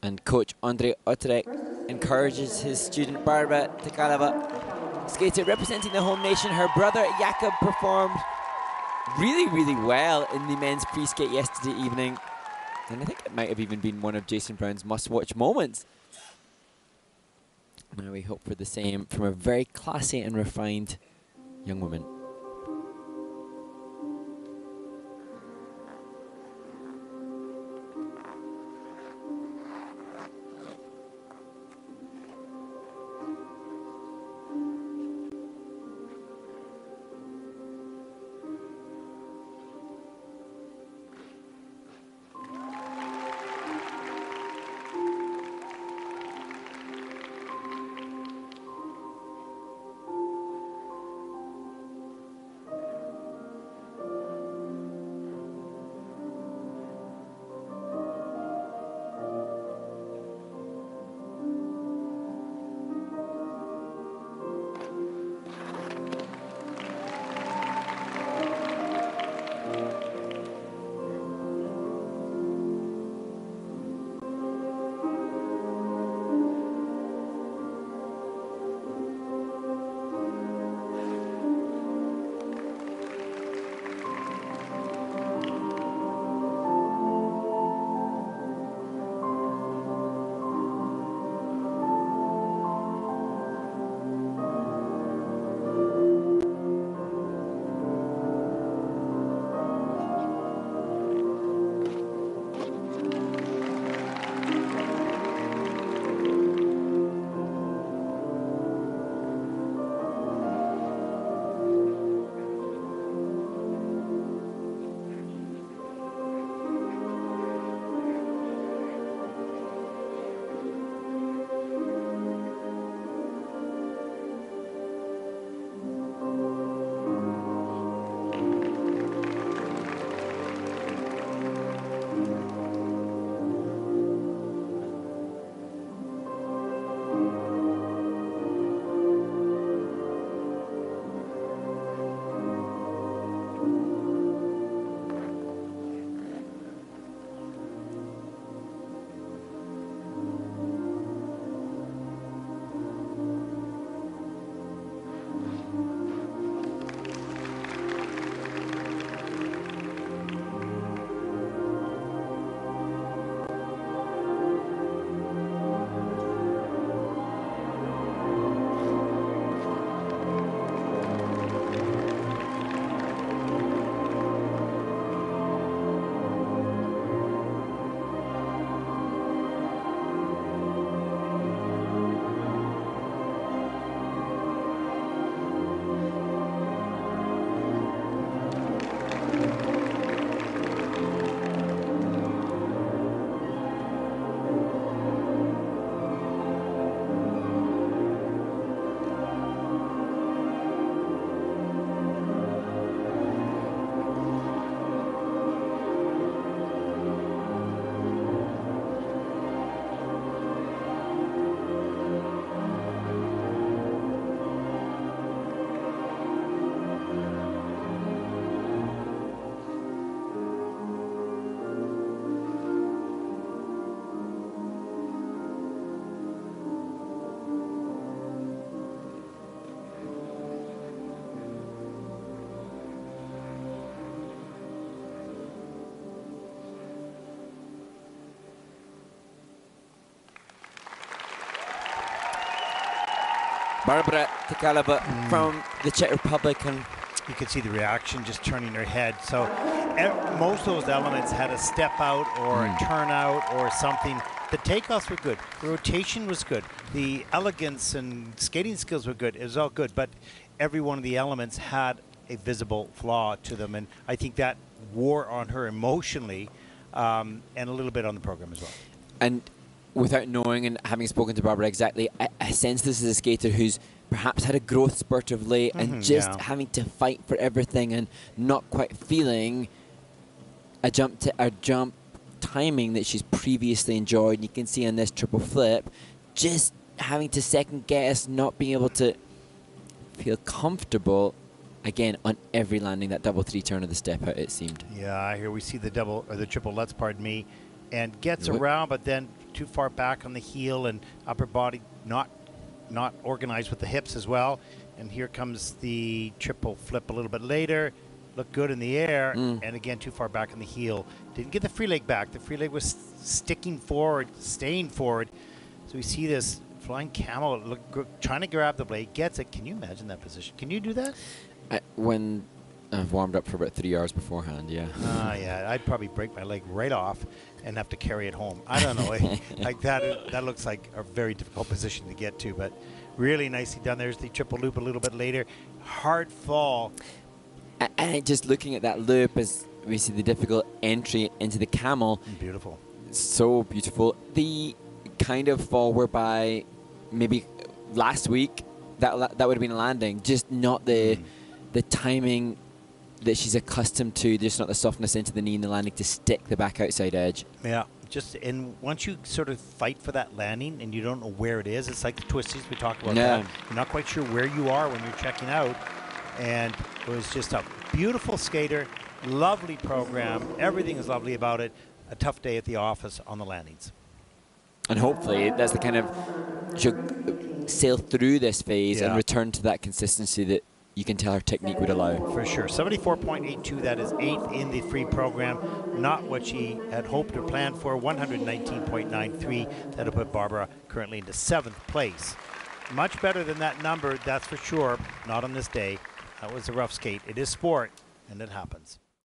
And coach Andre Otrek encourages his student Barbora TYKALOVA, skater representing the home nation. Her brother Jakob performed really, really well in the men's free skate yesterday evening. And I think it might have even been one of Jason Brown's must-watch moments. Now we hope for the same from a very classy and refined young woman. Barbora TYKALOVA from the Czech Republic. And you could see the reaction, just turning her head. So most of those elements had a step out or a turn out or something. The takeoffs were good. The rotation was good. The elegance and skating skills were good. It was all good. But every one of the elements had a visible flaw to them. And I think that wore on her emotionally and a little bit on the program as well. And without knowing and having spoken to Barbora exactly, I sense this is a skater who's perhaps had a growth spurt of late and just having to fight for everything and not quite feeling a jump timing that she's previously enjoyed. And you can see on this triple flip, just having to second guess, not being able to feel comfortable again on every landing. That double three turn of the step out, it seemed. Yeah, here we see the double or the triple lutz, pardon me, and gets around, but then too far back on the heel, and upper body not organized with the hips as well. And here comes the triple flip a little bit later. Looked good in the air, and again too far back on the heel. Didn't get the free leg back. The free leg was sticking forward, staying forward. So we see this flying camel trying to grab the blade, gets it. Can you imagine that position? Can you do that? When I've warmed up for about 3 hours beforehand, yeah. Yeah, I'd probably break my leg right off and have to carry it home. I don't know. Like that looks like a very difficult position to get to, but really nicely done. There's the triple loop a little bit later. Hard fall. And just looking at that loop as we see the difficult entry into the camel. Beautiful. So beautiful. The kind of fall whereby maybe last week that would have been a landing, just not the timing that she's accustomed to, just not the softness into the knee and the landing to stick the back outside edge. Yeah, and once you sort of fight for that landing and you don't know where it is, it's like the twisties we talked about. Yeah. That. You're not quite sure where you are when you're checking out. And it was just a beautiful skater, lovely program. Everything is lovely about it. A tough day at the office on the landings. And hopefully that's the kind of, she'll sail through this phase and return to that consistency that you can tell her technique would allow. For sure. 74.82, that is 8th in the free program. Not what she had hoped or planned for. 119.93. That'll put Barbora currently into 7th place. Much better than that number, that's for sure. Not on this day. That was a rough skate. It is sport, and it happens.